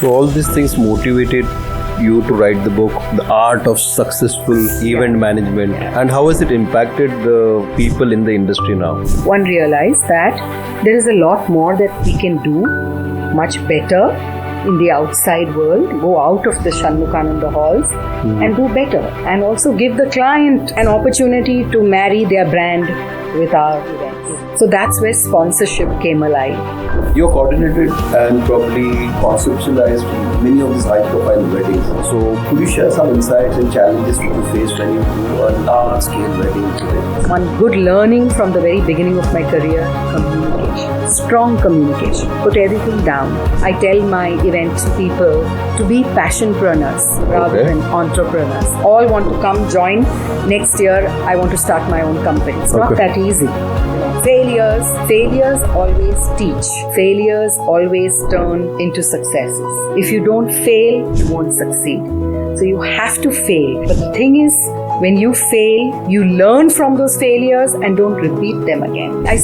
So all these things motivated you to write the book, The Art of Successful Event Management. And how has it impacted the people in the industry now? One realized that there is a lot more that we can do much better in the outside world, go out of the Shanmukhananda halls and do better, and also give the client an opportunity to marry their brand with our events. So that's where sponsorship came alive. You coordinated and probably conceptualized many of these high-profile weddings. So could you share some insights and challenges you faced when you do a large-scale wedding today? One good learning from the very beginning of my career: communication. Strong communication. Put everything down. I tell my event people to be passionpreneurs rather than entrepreneurs. All want to come join. Next year, I want to start my own company. It's not that easy. Failures always teach. Failures always turn into successes. If you don't fail, you won't succeed. So you have to fail. But the thing is, when you fail, you learn from those failures and don't repeat them again. I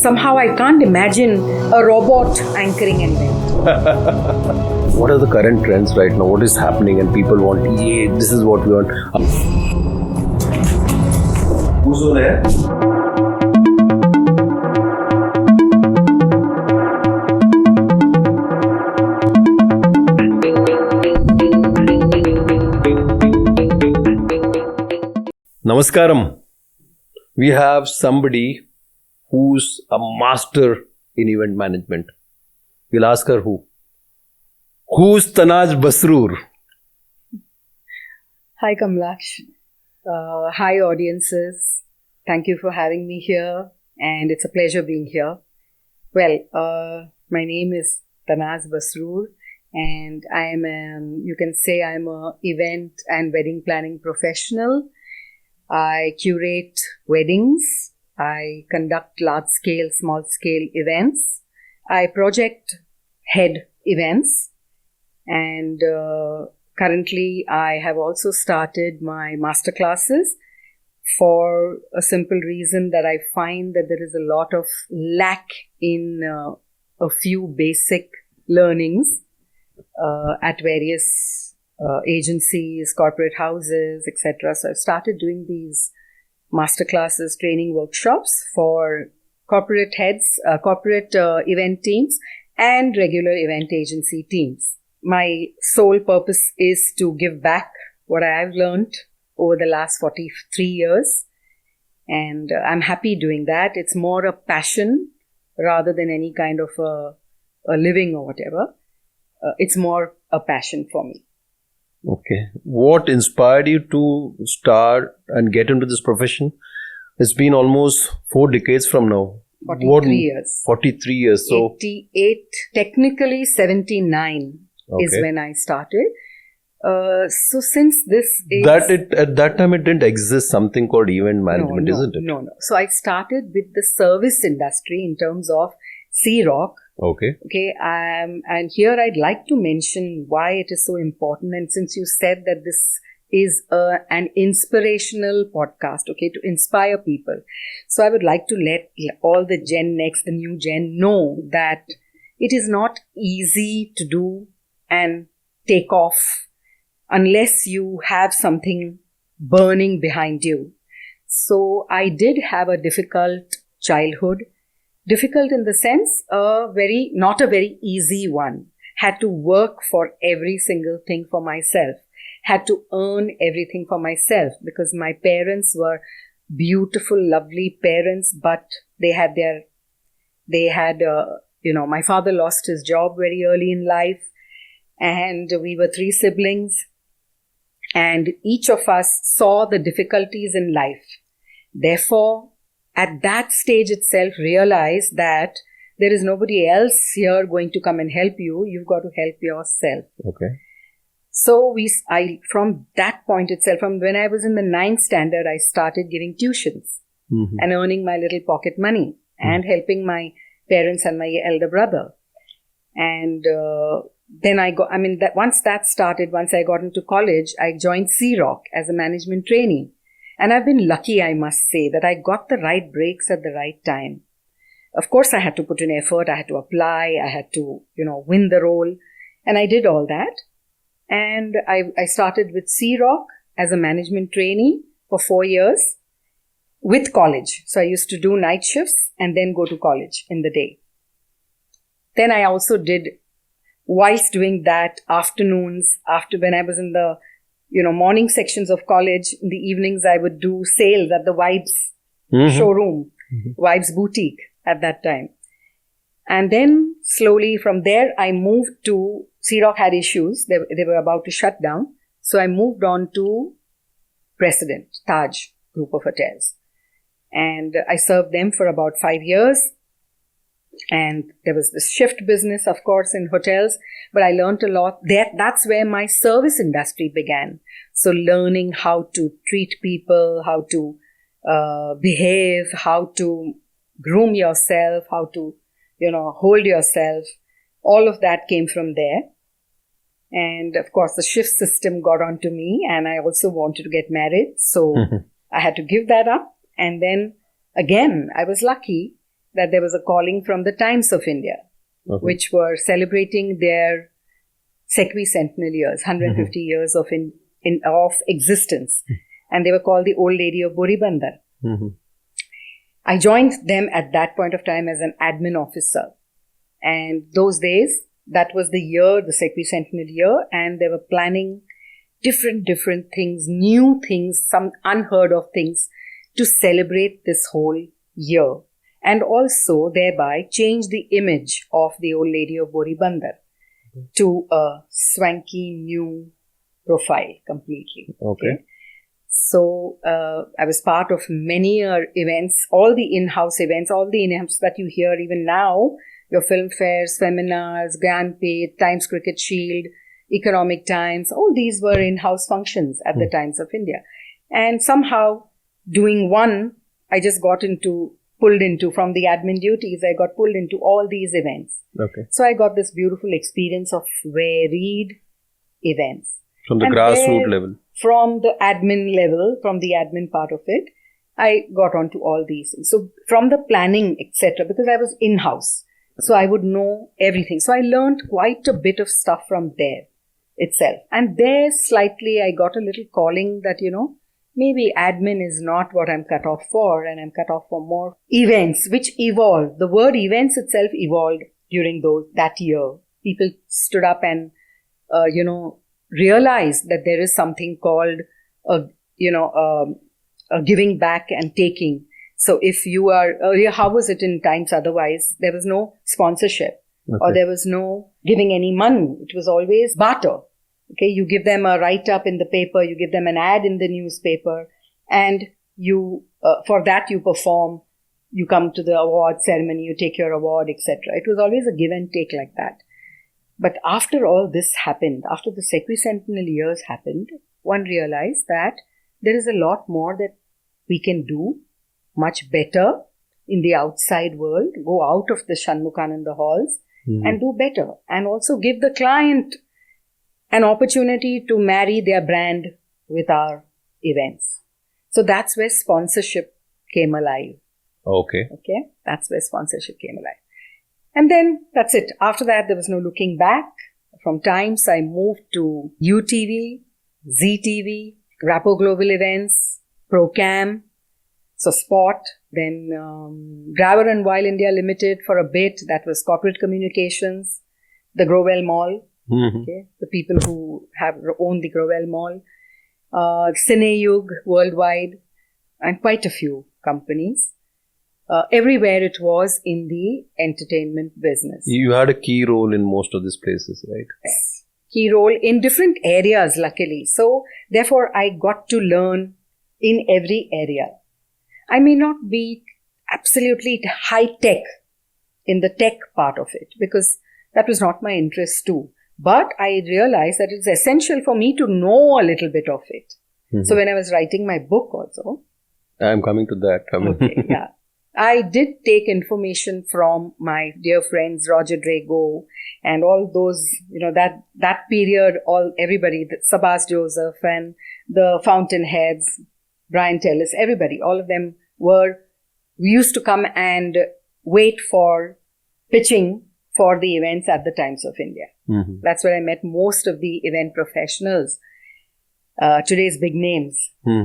can't imagine a robot anchoring an event. What are the current trends right now? What is happening and people want, this is what we want. Who's on air? Namaskaram. We have somebody who's a master in event management. We'll ask her who. Who's Tanaz Basrur? Hi Kamlash. Hi audiences. Thank you for having me here, and it's a pleasure being here. Well, my name is Tanaz Basrur, and I'm an event and wedding planning professional. I curate weddings. I conduct large-scale, small-scale events. I project head events. And currently, I have also started my masterclasses for a simple reason that I find that there is a lot of lack in a few basic learnings at various agencies, corporate houses, etc. So I've started doing these masterclasses, training workshops for corporate heads, corporate event teams, and regular event agency teams. My sole purpose is to give back what I've learned over the last 43 years. And I'm happy doing that. It's more a passion rather than any kind of a living or whatever. It's more a passion for me. Okay. What inspired you to start and get into this profession? It's been almost 4 decades from now. 43 years. 43 years. So 88, technically 79 is when I started. So since this is... At that time it didn't exist something called event management, isn't it? No. So I started with the service industry in terms of Sea Rock. Okay. And here I'd like to mention why it is so important. And since you said that this is an inspirational podcast, to inspire people. So I would like to let all the Gen Next, the new gen, know that it is not easy to do and take off unless you have something burning behind you. So I did have a difficult childhood. Difficult in the sense, not a very easy one. Had to work for every single thing for myself. Had to earn everything for myself because my parents were beautiful, lovely parents, but my father lost his job very early in life, and we were 3 siblings, and each of us saw the difficulties in life. Therefore, at that stage itself, realize that there is nobody else here going to come and help you. You've got to help yourself. Okay. So from that point itself, from when I was in the 9th standard, I started giving tuitions and earning my little pocket money and helping my parents and my elder brother. And then once I got into college, I joined Sea Rock as a management trainee. And I've been lucky, I must say, that I got the right breaks at the right time. Of course, I had to put in effort. I had to apply. I had to, win the role. And I did all that. And I started with Sea Rock as a management trainee for 4 years with college. So I used to do night shifts and then go to college in the day. Then I also did, whilst doing that, afternoons, after when I was in the, morning sections of college, in the evenings I would do sales at the Vibes showroom, Vibes boutique at that time. And then slowly from there, I moved to, Sea Rock had issues. They were about to shut down. So I moved on to President, Taj Group of Hotels. And I served them for about 5 years. And there was this shift business, of course, in hotels. But I learned a lot. That's where my service industry began. So learning how to treat people, how to behave, how to groom yourself, how to hold yourself. All of that came from there. And of course, the shift system got onto me, and I also wanted to get married. So I had to give that up. And then again, I was lucky that there was a calling from the Times of India, which were celebrating their sesquicentennial years, 150 years of existence. And they were called the Old Lady of Boribandar. I joined them at that point of time as an admin officer. And those days, that was the year, the sesquicentennial year, and they were planning different things, new things, some unheard of things to celebrate this whole year. And also thereby change the image of the Old Lady of Boribandar to a swanky new profile completely. Okay. So I was part of many events, all the in-house events, all the in-house that you hear even now, your film fairs, seminars, Grand Pay, Times Cricket Shield, Economic Times, all these were in-house functions at the Times of India. And somehow doing one, I just pulled into, from the admin duties, I got pulled into all these events. Okay. So I got this beautiful experience of varied events. From the grassroots level. From the admin level, from the admin part of it, I got onto all these things. So from the planning, etc., because I was in-house, so I would know everything. So I learned quite a bit of stuff from there itself. And there slightly I got a little calling that, maybe admin is not what I'm cut off for, and I'm cut off for more events, which evolved. The word events itself evolved during that year. People stood up and, realized that there is something called, a giving back and taking. So if you are, earlier, how was it in times otherwise? There was no sponsorship or there was no giving any money. It was always barter. Okay, you give them a write-up in the paper, you give them an ad in the newspaper, and you, for that you perform, you come to the award ceremony, you take your award, etc. It was always a give and take like that. But after all this happened, after the sesquicentennial years happened, one realized that there is a lot more that we can do much better in the outside world, go out of the Shanmukananda halls and do better, and also give the client an opportunity to marry their brand with our events. So that's where sponsorship came alive. Okay. That's where sponsorship came alive. And then that's it. After that, there was no looking back. From Times, I moved to UTV, ZTV, Rappo Global Events, Procam, so Spot, then Driver and While India Limited for a bit. That was corporate communications, the Growell Mall. Okay, the people who own the Growell Mall, Cineyug worldwide, and quite a few companies. Everywhere it was in the entertainment business. You had a key role in most of these places, right? Yes. Key role in different areas, luckily. So, therefore, I got to learn in every area. I may not be absolutely high tech in the tech part of it, because that was not my interest too. But I realized that it's essential for me to know a little bit of it. So when I was writing my book also. I'm coming to that. Okay, yeah. I did take information from my dear friends, Roger Drago, and all those, that period, everybody, Sabas Joseph and the Fountainheads, Brian Tellis, everybody, all of them we used to come and wait for pitching for the events at the Times of India. Mhm. That's where I met most of the event professionals, today's big names. Hmm.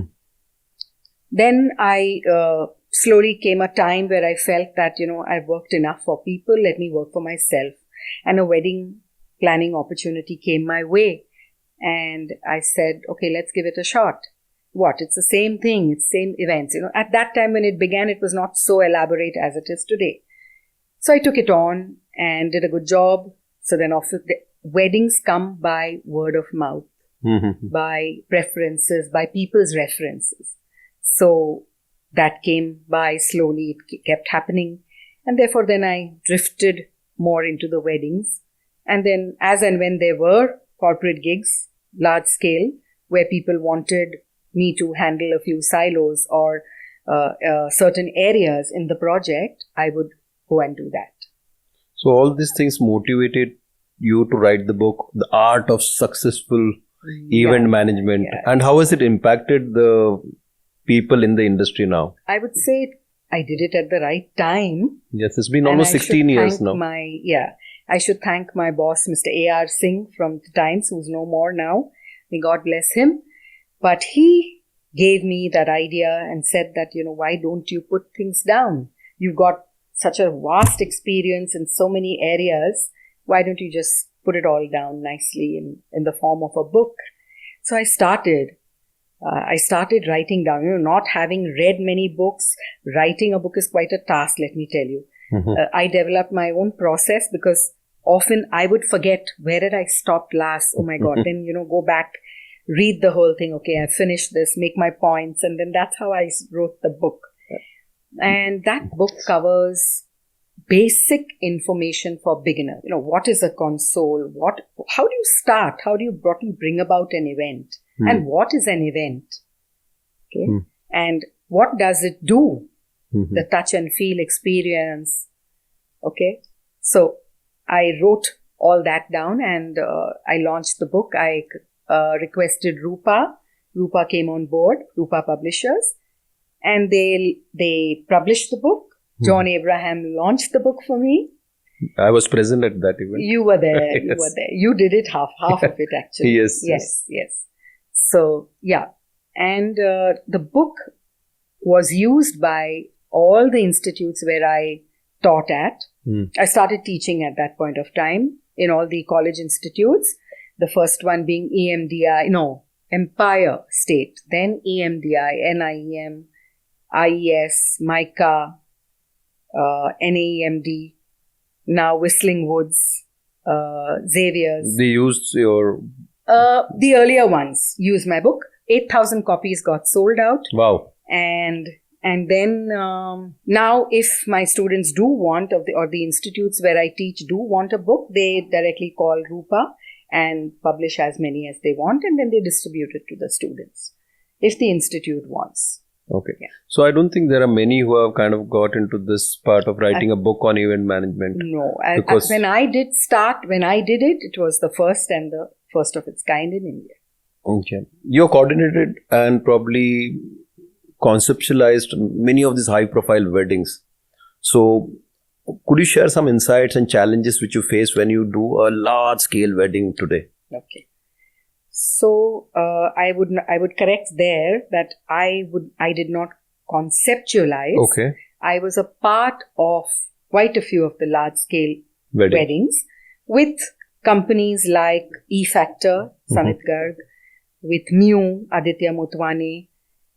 Then I slowly came a time where I felt that, I've worked enough for people, let me work for myself. And a wedding planning opportunity came my way. And I said, okay, let's give it a shot. What? It's the same thing. It's same events. At that time when it began, it was not so elaborate as it is today. So I took it on and did a good job. So then the weddings come by word of mouth, Mhm. by preferences, by people's references. So that came by slowly. It kept happening. And therefore then I drifted more into the weddings. And then as and when there were corporate gigs, large scale, where people wanted me to handle a few silos or certain areas in the project, I would go and do that. So all these things motivated you to write the book, The Art of Successful Event Management. Yeah. And how has it impacted the people in the industry now? I would say I did it at the right time. Yes, it's been And almost I should 16 years thank now. I should thank my boss, Mr. A.R. Singh from the Times, who's no more now. May God bless him. But he gave me that idea and said that, why don't you put things down? You've got such a vast experience in so many areas. Why don't you just put it all down nicely in the form of a book? So I started writing down, not having read many books. Writing a book is quite a task, let me tell you. Mhm. I developed my own process because often I would forget, where did I stop last? Oh my God. Then, go back, read the whole thing. Okay, I finished this, make my points. And then that's how I wrote the book. And that book covers basic information for beginner. What is a console? How do you start? How do you bring about an event? And what is an event? Okay. And what does it do? Mhm. The touch and feel experience. Okay. So I wrote all that down and I launched the book. I requested Rupa. Rupa came on board, Rupa Publishers, and they published the book. John Abraham launched the book for me. I was present at that event. You were there. Yes. You were there. You did it half of it actually. Yes. So yeah, and the book was used by all the institutes where I taught at. I started teaching at that point of time in all the college institutes. The first one being Empire State, then EMDI, NIEM, IES, MICA, NAEMD, now Whistling Woods, Xavier's. They used your... The earlier ones used my book. 8,000 copies got sold out. Wow. And then now if my students do want, or the institutes where I teach do want a book, they directly call Rupa and publish as many as they want, and then they distribute it to the students if the institute wants. Okay. Yeah. So I don't think there are many who have kind of got into this part of writing a book on event management. No. Because when I did it, it was the first and the first of its kind in India. Okay. You coordinated and probably conceptualized many of these high profile weddings. So could you share some insights and challenges which you face when you do a large scale wedding today? Okay. So I would correct there that I did not conceptualize. Okay. I was a part of quite a few of the large scale weddings with companies like E-Factor, Samit Garg, with Mew, Aditya Motwane,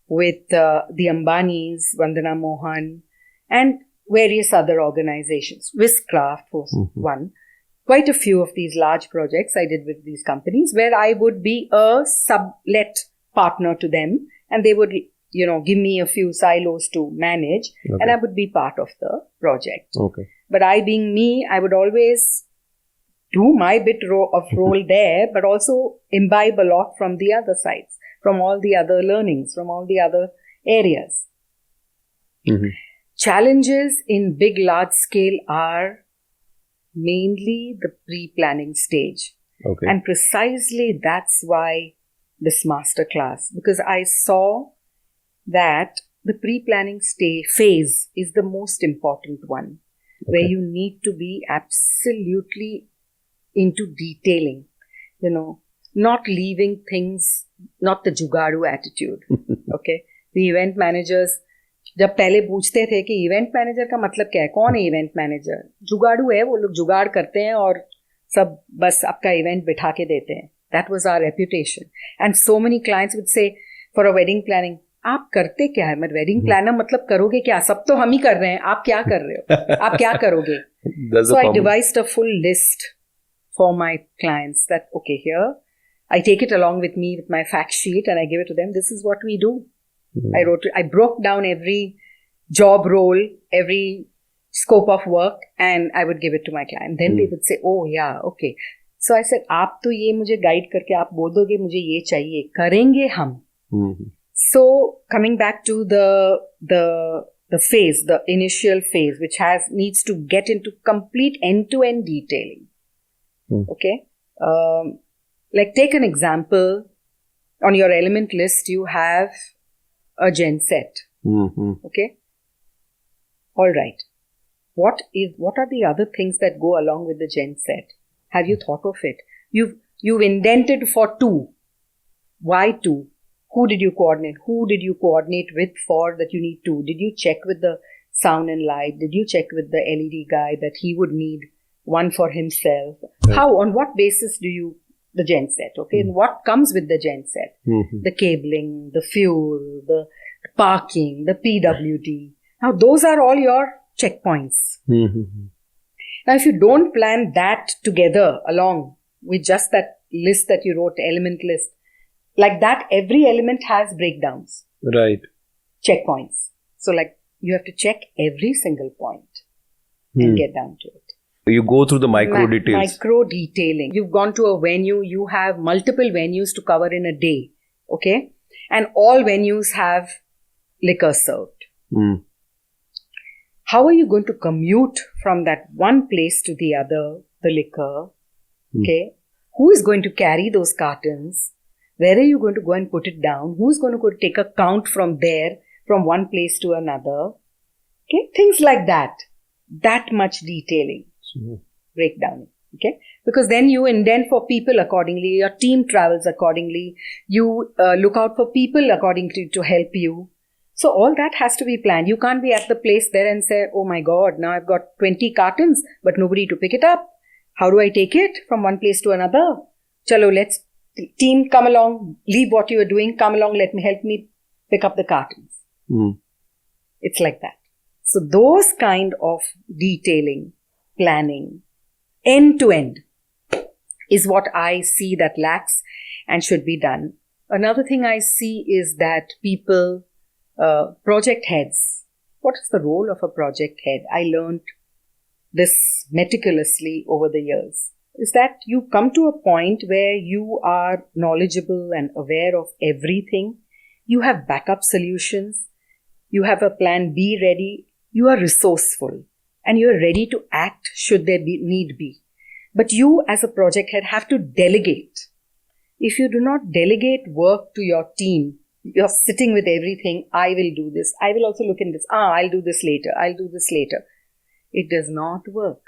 with the Ambanis, Vandana Mohan, and various other organizations. Wishcraft was one. Quite a few of these large projects I did with these companies where I would be a sublet partner to them, and they would, give me a few silos to manage, and I would be part of the project. Okay. But I being me, I would always do my bit of role there, but also imbibe a lot from the other sides, from all the other learnings, from all the other areas. Challenges in big, large scale are mainly the pre-planning stage. Okay. And precisely that's why this masterclass, because I saw that the pre-planning phase is the most important one. where you need to be absolutely into detailing, not leaving things, not the जुगाड़ू attitude. Okay, the event managers जब पहले पूछते थे कि event manager का मतलब क्या है, कौन है इवेंट मैनेजर, जुगाड़ू है, वो लोग जुगाड़ करते हैं और सब बस आपका इवेंट बिठा के देते हैं. That was our reputation. And so many clients would say for a wedding planning, आप करते क्या है, मैं वेडिंग प्लानर मतलब करोगे क्या, सब तो हम ही कर रहे हैं, आप क्या कर रहे हो, आप क्या करोगे. So I devised a full list for my clients that, okay, here, I take it along with me with my fact sheet and I give it to them. This is what we do. I broke down every job role, every scope of work, and I would give it to my client. Then they would say, oh yeah, okay. So I said, आप तो ये मुझे guide करके आप बोल दोगे मुझे ये चाहिए, करेंगे हम. So coming back to the phase, the initial phase, which needs to get into complete end-to-end detailing. Okay, like take an example. On your element list, you have a gen set. Okay, all right. What are the other things that go along with the gen set? Have you thought of it? You've indented for 2. Why 2? Who did you coordinate? Who did you coordinate with for that you need 2? Did you check with the sound and light? Did you check with the LED guy that he would need 1 for himself? Right. How, on what basis do you, the gen set, okay? And what comes with the gen set? The cabling, the fuel, the parking, the PWD. Now those are all your checkpoints. Now if you don't plan that together along with just that list that you wrote, element list, like that, every element has breakdowns. Right. Checkpoints. So like you have to check every single point and get down to it. You go through the micro details. Micro detailing. You've gone to a venue, you have multiple venues to cover in a day. Okay? And all venues have liquor served. How are you going to commute from that one place to the other, the liquor? Okay? Who is going to carry those cartons? Where are you going to go and put it down? Who's going to go take a count from there, from one place to another? Okay, things like that. That much detailing. Breakdown. Okay, because then you indent for people accordingly. Your team travels accordingly. You look out for people accordingly to help you. So all that has to be planned. You can't be at the place there and say, oh my God, now I've got 20 cartons, but nobody to pick it up. How do I take it from one place to another? Chalo, let's team come along, leave what you are doing, come along, help me pick up the cartons. It's like that. So those kind of detailing, planning, end to end is what I see that lacks and should be done. Another thing I see is that people, project heads. What is the role of a project head? I learned this meticulously over the years. Is that you come to a point where you are knowledgeable and aware of everything. You have backup solutions. You have a plan B ready. You are resourceful and you are ready to act should there be need be. But you as a project head have to delegate. If you do not delegate work to your team, you're sitting with everything. I will do this. I will also look in this. I'll do this later. I'll do this later. It does not work.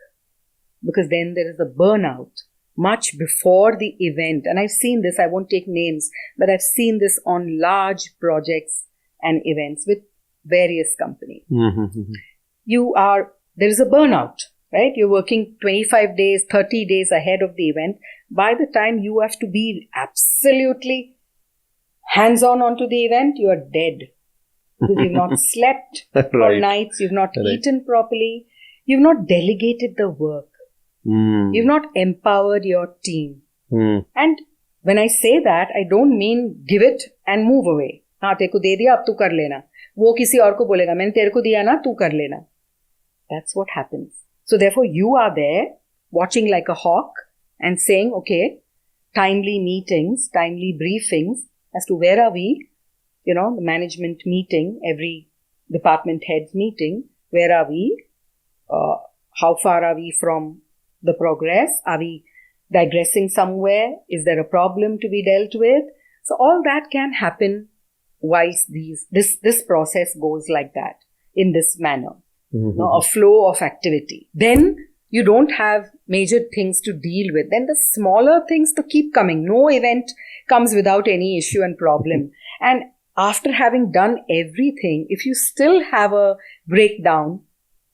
Because then there is a burnout much before the event. And I've seen this, I won't take names, but I've seen this on large projects and events with various companies. There is a burnout, right? You're working 25 days, 30 days ahead of the event. By the time you have to be absolutely hands-on onto the event, you are dead. Because you've not slept for nights, you've not eaten properly, you've not delegated the work. You've not empowered your team. And when I say that, I don't mean give it and move away. हाँ तेरे को दे दिया अब तू कर लेना. वो किसी और को बोलेगा मैंने तेरे को दिया ना तू कर लेना. That's what happens. So therefore you are there watching like a hawk and saying, okay, timely meetings, timely briefings as to where are we, the management meeting, every department head's meeting, where are we, how far are we from the progress? Are we digressing somewhere? Is there a problem to be dealt with? So all that can happen whilst this process goes like that, in this manner. a flow of activity. Then you don't have major things to deal with. Then the smaller things to keep coming. No event comes without any issue and problem. And after having done everything, if you still have a breakdown,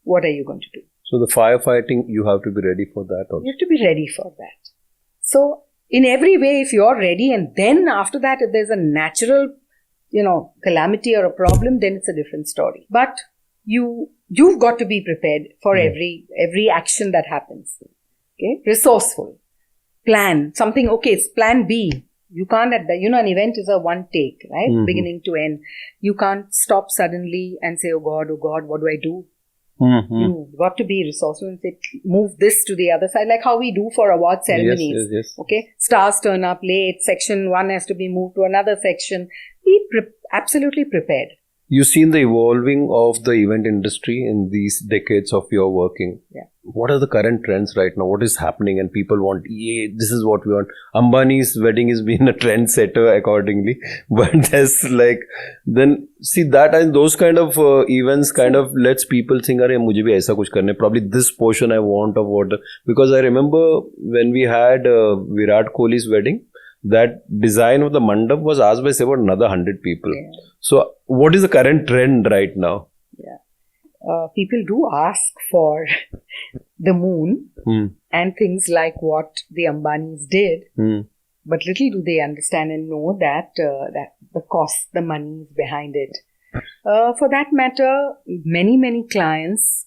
what are you going to do? So the firefighting, you have to be ready for that also. You have to be ready for that. So in every way, if you're ready, and then after that, if there's a natural, calamity or a problem, then it's a different story. But you've got to be prepared for every action that happens. Okay, resourceful, plan something. Okay, it's plan B. You can't an event is a one take, right? Beginning to end. You can't stop suddenly and say, oh God, what do I do? You've got to be resourceful and say, move this to the other side, like how we do for award ceremonies. Yes. Okay, stars turn up late, section 1 has to be moved to another section. Be absolutely prepared. You've seen the evolving of the event industry in these decades of your working. Yeah. What are the current trends right now? What is happening? And people want, this is what we want. Ambani's wedding has been a trendsetter accordingly. But there's then see that and those kind of events kind of lets people think, "Arey, mujhe bhi aisa kuch karna hai. Probably this portion I want of water." Because I remember when we had Virat Kohli's wedding, that design of the mandap was asked by about another 100 people. Yeah. So what is the current trend right now? Yeah. People do ask for the moon and things like what the Ambanis did, but little do they understand and know that that the cost, the money is behind it. For that matter, many clients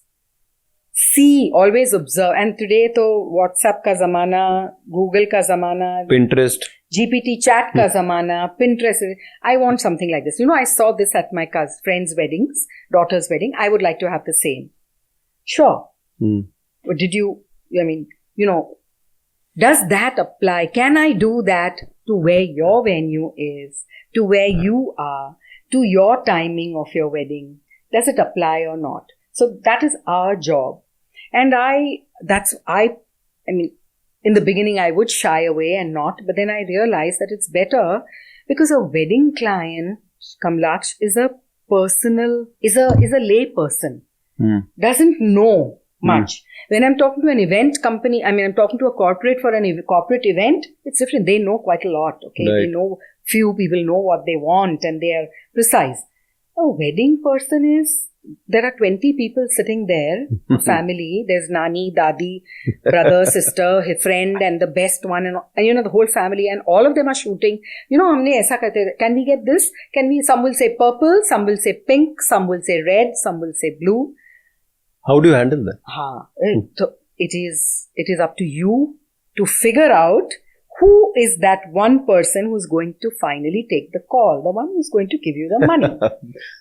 always observe, and today to WhatsApp ka zamana, Google ka zamana, Pinterest, GPT chat ka zamana, Pinterest. I want something like this. I saw this at my friend's weddings, daughter's wedding. I would like to have the same. Sure. But does that apply? Can I do that to where your venue is, to where you are, to your timing of your wedding? Does it apply or not? So that is our job. And in the beginning, I would shy away and not, but then I realized that it's better because a wedding client, Kamlaksh, is a lay person, doesn't know much. When I'm talking to an event company, I'm talking to a corporate for a corporate event, it's different. They know quite a lot, okay? Right. They know, few people know what they want and they are precise. A wedding person there are 20 people sitting there, family, there's Nani, Dadi, brother, sister, his friend, and the best one, and the whole family, and all of them are shooting. Humne aisa karte, can we get this? Some will say purple, some will say pink, some will say red, some will say blue. How do you handle that? It is up to you to figure out who is that one person who's going to finally take the call, the one who's going to give you the money.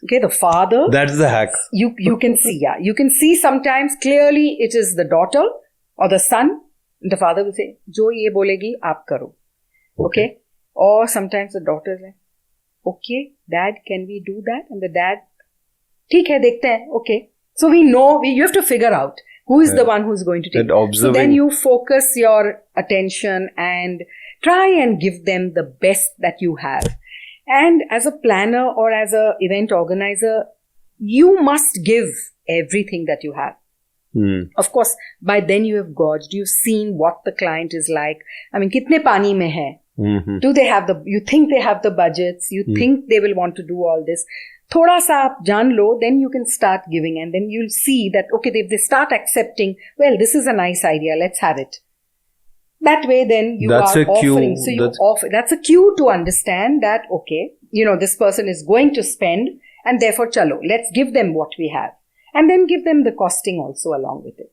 Okay, the father. That's the hack. You can see, You can see sometimes clearly it is the daughter or the son. The father will say, "Jo ye bolegi, aap karo." Okay. Or sometimes the daughter is like, "Okay, dad, can we do that?" And the dad, "Theek hai, dekhte hain." Okay. So we know, you have to figure out who is the one who's going to take it. So then you focus your attention and try and give them the best that you have. And as a planner or as a event organizer, you must give everything that you have. Of course, by then you have gauged, you've seen what the client is like. Kitne pani mein hai? Do they have you think they have the budgets? You think they will want to do all this? Thoda sa aap jaan lo, then you can start giving, and then you'll see that, okay, if they start accepting, well, this is a nice idea, let's have it. That way, then you are offering. So you offer. That's a cue to understand that, okay, this person is going to spend, and therefore, chalo, let's give them what we have. And then give them the costing also along with it.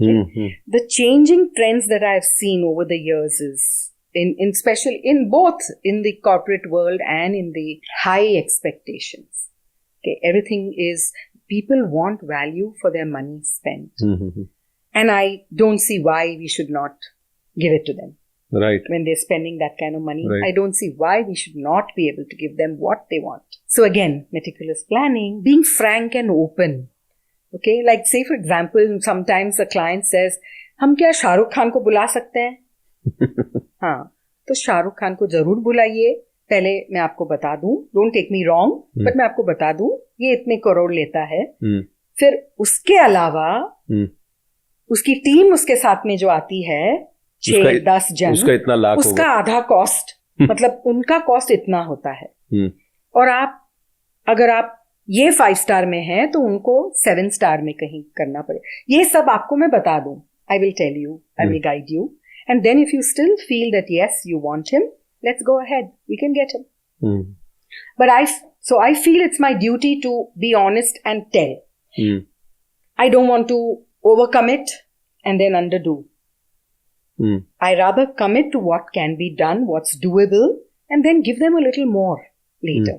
Okay? The changing trends that I've seen over the years is, especially in both in the corporate world and in the high expectations. Okay, everything is, people want value for their money spent. And I don't see why we should not give it to them. Right. When they're spending that kind of money, right. I don't see why we should not be able to give them what they want. So again, meticulous planning, being frank and open. Okay, like say for example, sometimes the client says, "हम क्या शाहरुख खान को बुला सकते हैं?" हाँ, तो शाहरुख खान को जरूर बुलाइए. पहले मैं आपको बता दूं, don't take me wrong, but मैं आपको बता दूं, ये इतने करोड़ लेता है. फिर उसके अलावा उसकी टीम उसके साथ में जो आती है 6-10 जन, उसका इतना लाख उसका आधा कॉस्ट, मतलब उनका कॉस्ट इतना होता है। और अगर आप ये 5 स्टार में है तो उनको 7 स्टार में कहीं करना पड़े। ये सब आपको मैं बता दूं, I will tell you, I will guide you, and then if you still feel that yes you want him, let's go ahead, we can get him. But I feel it's my duty to be honest and tell. I don't want to overcommit and then underdo. I rather commit to what can be done, what's doable, and then give them a little more later.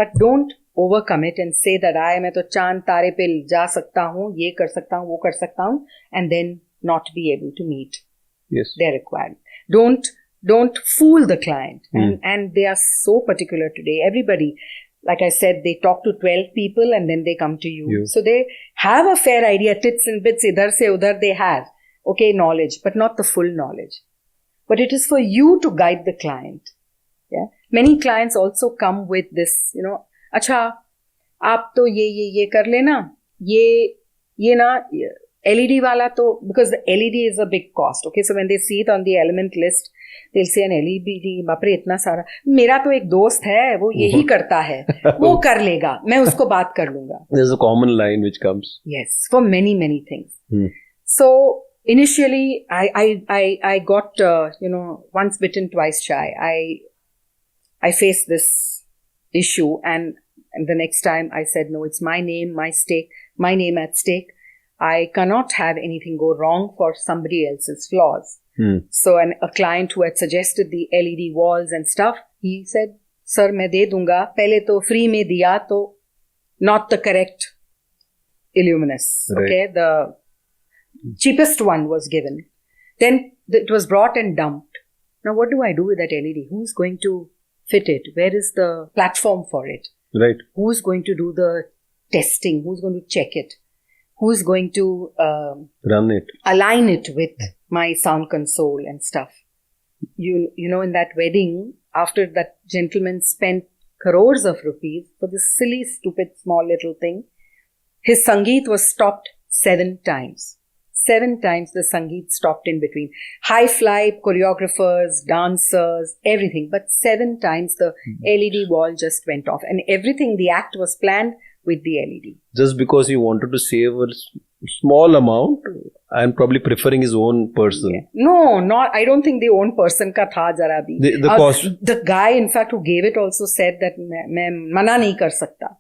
But don't overcommit and say that मैं तो चांद तारे पे जा सकता हूँ, ये कर सकता हूँ, वो कर सकता हूँ, and then not be able to meet their requirement. Don't fool the client. And they are so particular today. Everybody, like I said, they talk to 12 people and then they come to you. So they have a fair idea, tits and bits, idhar se udhar they have. Okay, knowledge, but not the full knowledge. But it is for you to guide the client. Yeah. Many clients also come with this, अच्छा आप तो ये कर लेना, ये ना LED वाला तो, because the LED is a big cost. Okay, so when they see it on the element list, they'll say an LED, बाप रे इतना सारा, मेरा तो एक दोस्त है वो यही करता है, वो कर लेगा, मैं उसको बात कर लूंगा. There's a common line which comes. Yes, for many things. So initially I got once bitten twice shy. I faced this issue, and the next time I said, no, it's my name, my name at stake. I cannot have anything go wrong for somebody else's flaws. So a client who had suggested the LED walls and stuff, he said, sir, मैं दे दूंगा, पहले तो free में दिया तो not the correct illuminous. Right. Okay, the cheapest one was given. Then it was brought and dumped. Now what do I do with that LED? Who's going to fit it? Where is the platform for it? Right. Who's going to do the testing? Who's going to check it? Who's going to run it? Align it with my sound console and stuff. You know, in that wedding, after that gentleman spent crores of rupees for this silly, stupid, small little thing, his Sangeet was stopped 7 times. 7 times the Sangeet stopped in between. High fly, choreographers, dancers, everything. But 7 times the LED wall just went off. And everything, the act was planned with the LED. Just because he wanted to save a small amount and probably preferring his own person. Yeah. No, I don't think the own person ka tha jara bhi. The cost. The guy, in fact, who gave it also said that main mana nahi kar sakta.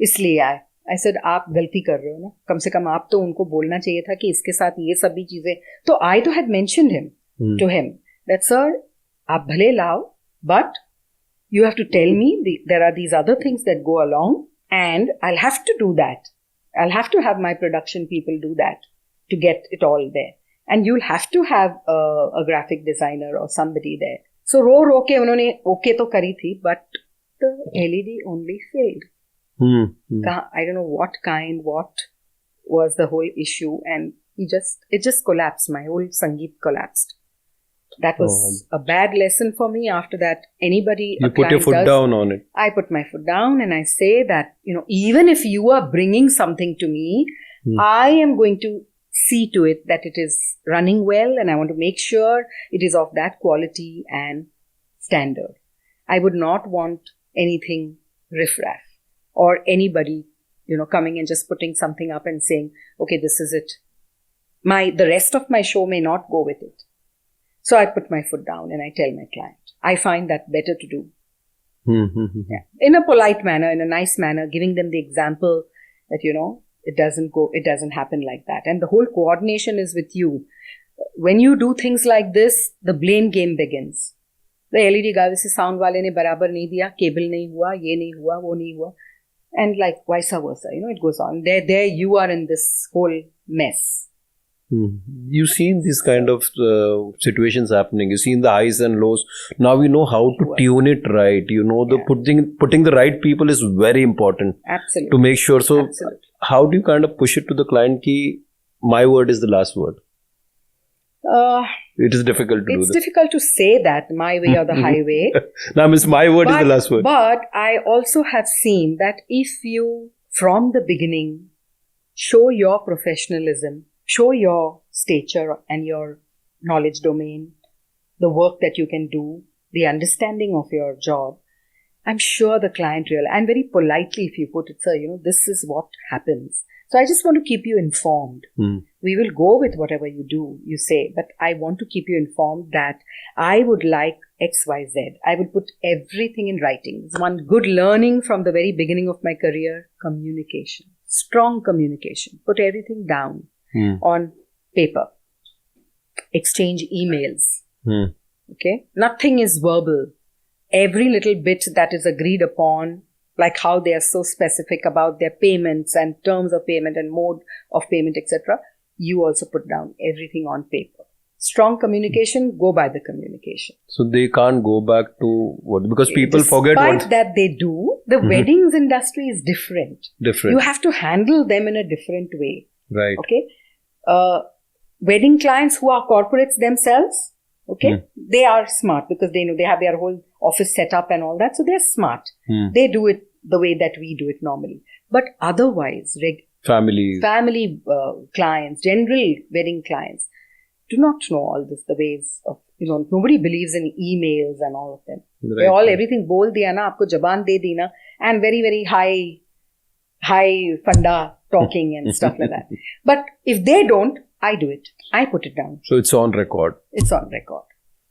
Isliye I said, आप गलती कर रहे हो ना, कम से कम आप तो उनको बोलना चाहिए था कि इसके साथ ये सभी चीजें. तो I तो had mentioned to him that sir, आप भले लाओ, but you have to tell me there are these other things that go along, and I'll have to do that. I'll have to have my production people do that to get it all there, and you'll have to have a graphic designer or somebody there. So रो के उन्होंने okay तो करी थी, but the LED only failed. I don't know what was the whole issue, and it just collapsed. My whole Sangeet collapsed. That was a bad lesson for me. After that, you put your foot down on it. I put my foot down and I say that, even if you are bringing something to me, I am going to see to it that it is running well, and I want to make sure it is of that quality and standard. I would not want anything riffraff. Or anybody, coming and just putting something up and saying, okay, this is it. The rest of my show may not go with it. So I put my foot down and I tell my client, I find that better to do. Yeah. In a polite manner, in a nice manner, giving them the example that, it doesn't happen like that. And the whole coordination is with you. When you do things like this, the blame game begins. The LED guy, this sound wale ne barabar nahi diya, cable nahi hua, ye nahi hua, wo nahi hua. And like vice versa, it goes on. There you are in this whole mess. You've seen these kind of situations happening. You've seen the highs and lows. Now we know how to tune it right. Putting the right people is very important. Absolutely. To make sure. So absolutely. How do you kind of push it to the client ki my word is the last word? It is difficult to do this. It's difficult to say that, my way or the highway. Now, my word is the last word. But I also have seen that if you, from the beginning, show your professionalism, show your stature and your knowledge domain, the work that you can do, the understanding of your job. I'm sure the client and very politely, if you put it, sir, this is what happens. So I just want to keep you informed. We will go with whatever you say, but I want to keep you informed that I would like X, Y, Z. I will put everything in writing. One good learning from the very beginning of my career, communication. Strong communication. Put everything down on paper. Exchange emails. Okay? Nothing is verbal. Every little bit that is agreed upon, like how they are so specific about their payments and terms of payment and mode of payment, etc. You also put down everything on paper. Strong communication, go by the communication. So they can't go back to what? Because people forget what... Despite that they do, the weddings industry is different. Different. You have to handle them in a different way. Right. Okay? Wedding clients who are corporates themselves, okay, they are smart because they know they have their whole office set up and all that. So they're smart. They do it the way that we do it normally. But otherwise, family clients, general wedding clients, do not know all this, the ways of, nobody believes in emails and all of them. Right. They all, everything bol diya na, aapko jaban de di na, and very, very high funda talking and stuff like that. But if they don't, I do it. I put it down. So it's on record. It's on record.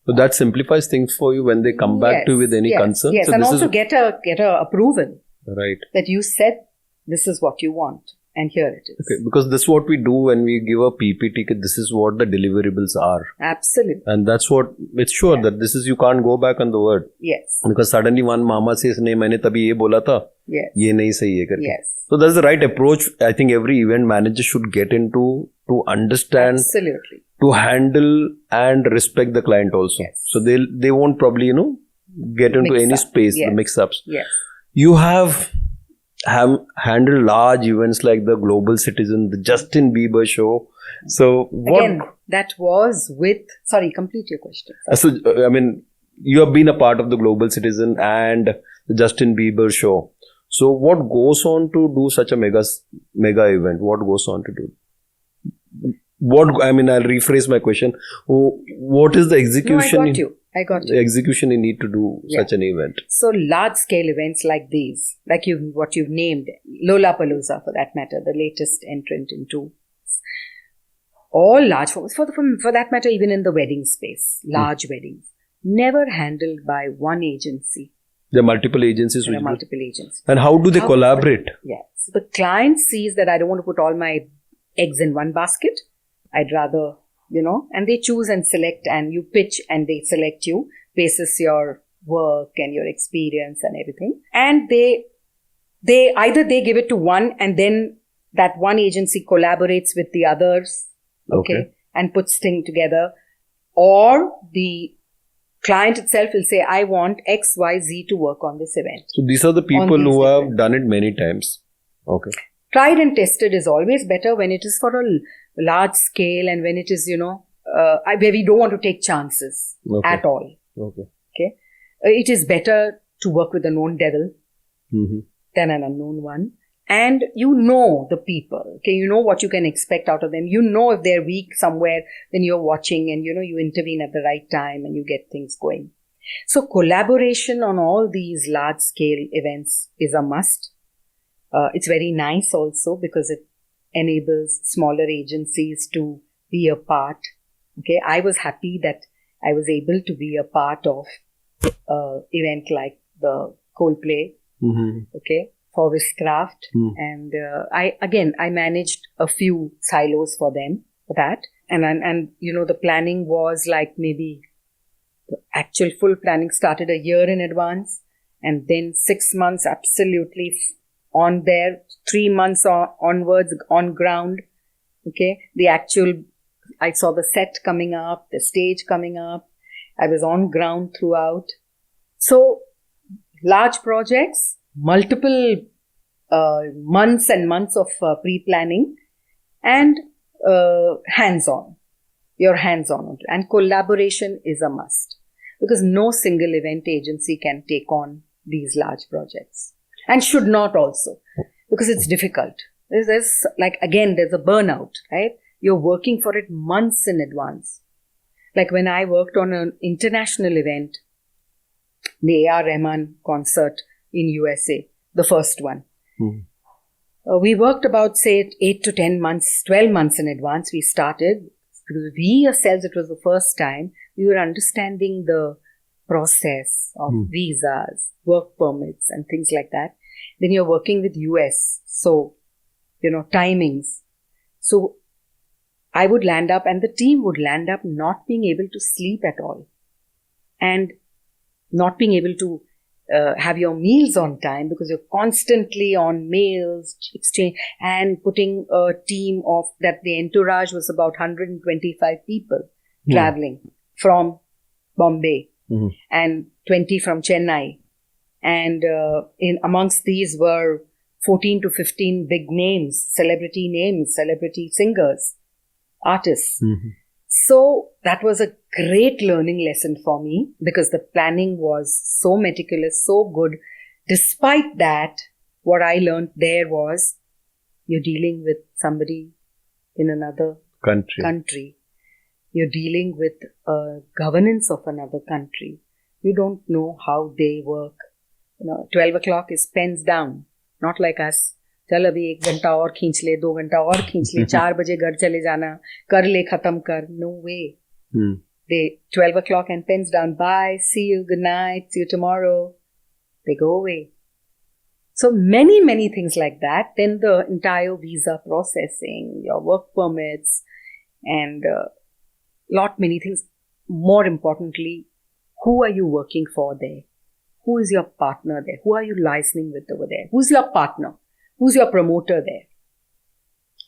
So that simplifies things for you when they come back to you with any concern. Yes, so and also get a approval. Right. That you said this is what you want, and here it is. Okay, because this is what we do when we give a PPT. This is what the deliverables are. Absolutely. And that's what it's sure that this is, you can't go back on the word. Yes. Because suddenly one mama says, "नहीं मैंने तभी ये बोला था." Yes. ये नहीं सही है करके. Yes. So that's the right approach. I think every event manager should get into to understand. Absolutely. To handle and respect the client also. Yes. So they won't probably, get into any space, the mix-ups. Yes. You have handled large events like the Global Citizen, the Justin Bieber show. So again, that was with... Sorry, complete your question. So, you have been a part of the Global Citizen and the Justin Bieber show. So what goes on to do such a mega event? What goes on to do? I'll rephrase my question. What is the execution? No, I got you. The execution you need to do such an event. So large scale events like these, like what you've named, Lollapalooza for that matter, the latest entrant into all large forms, for that matter, even in the wedding space, large weddings, never handled by one agency. There are multiple agencies. There are multiple agencies. And how do they collaborate? So the client sees that I don't want to put all my eggs in one basket. I'd rather, and they choose and select, and you pitch and they select you basis your work and your experience and everything. And they either they give it to one and then that one agency collaborates with the others, okay, and puts things together, or the client itself will say, I want X, Y, Z to work on this event. So these are the people who have done it many times. Okay. Tried and tested is always better when it is for a large scale and when it is, where we don't want to take chances at all. Okay. It is better to work with a known devil than an unknown one. And you know the people. Okay, you know what you can expect out of them. You know if they're weak somewhere, then you're watching and you intervene at the right time and you get things going. So collaboration on all these large scale events is a must. It's very nice also because it enables smaller agencies to be a part. Okay, I was happy that I was able to be a part of event like the Coldplay. Okay, for Wishcraft, and I managed a few silos for them for that, and the planning was like maybe the actual full planning started a year in advance, and then 6 months absolutely on there, 3 months onwards on ground. Okay, I saw the set coming up, the stage coming up. I was on ground throughout. So large projects, multiple months and months of pre-planning, and hands-on. You're hands-on. And collaboration is a must. Because no single event agency can take on these large projects. And should not also. Because it's difficult. There's like, again, there's a burnout, right? You're working for it months in advance. Like when I worked on an international event, the A.R. Rahman concert in USA, the first one. We worked about, say, 8 to 10 months, 12 months in advance. We started. We ourselves, it was the first time, we were understanding the process of visas, work permits and things like that. Then you're working with US. So, timings. So I would land up and the team would land up not being able to sleep at all. And not being able to have your meals on time because you're constantly on mails, exchange, and putting a team of that. The entourage was about 125 people traveling from Bombay and 20 from Chennai. And in amongst these were 14 to 15 big names, celebrity singers, artists. So that was a great learning lesson for me because the planning was so meticulous, so good. Despite that, what I learned there was you're dealing with somebody in another country. You're dealing with governance of another country. You don't know how they work. 12 o'clock is pens down, not like us. चल अभी 1 घंटा और खींच ले, 2 घंटा और खींच ले, 4 बजे घर चले जाना, कर ले, खत्म कर. No way. They 12 o'clock and pens down. Bye, see you, good night, see you tomorrow. They go away. So many things like that. Then the entire visa processing, your work permits, and many things. More importantly, who are you working for there? Who is your partner there? Who are you licensing with over there? Who's your partner? Who's your promoter there?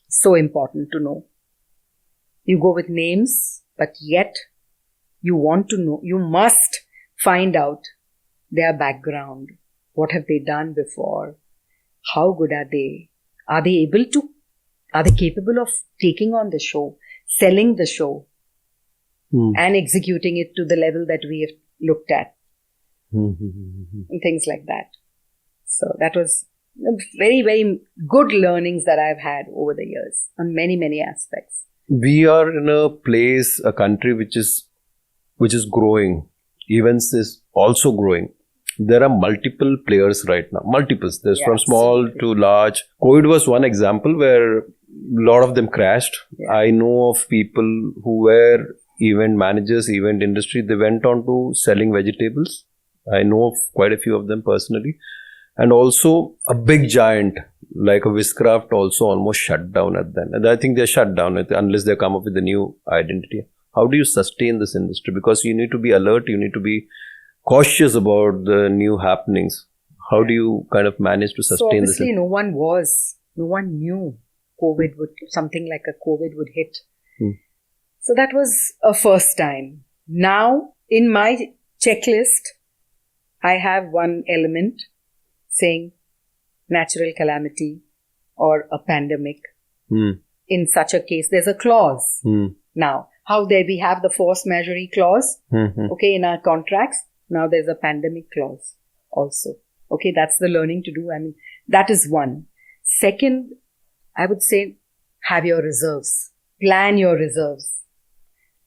So important to know. You go with names, but yet you want to know, you must find out their background. What have they done before? How good are they? Are they capable of taking on the show, selling the show, and executing it to the level that we have looked at? And things like that. So that was very, very good learnings that I've had over the years on many aspects. We are in a country which is growing. Events is also growing. There are multiple players right now. Multiples. There's from small to large. COVID was one example where a lot of them crashed. Yeah. I know of people who were event managers, event industry. They went on to selling vegetables. I know of quite a few of them personally. And also a big giant like a Wishcraft also almost shut down at then. And I think they're shut down unless they come up with a new identity. How do you sustain this industry? Because you need to be alert, you need to be cautious about the new happenings. How do you kind of manage to sustain this? So obviously no one knew something like a COVID would hit. So that was a first time. Now in my checklist, I have one element saying natural calamity or a pandemic. In such a case, there's a clause. Now, how there we have the force majeure clause, okay, in our contracts. Now there's a pandemic clause also. Okay, that's the learning to do. I mean, that is one. Second, I would say have your reserves. Plan your reserves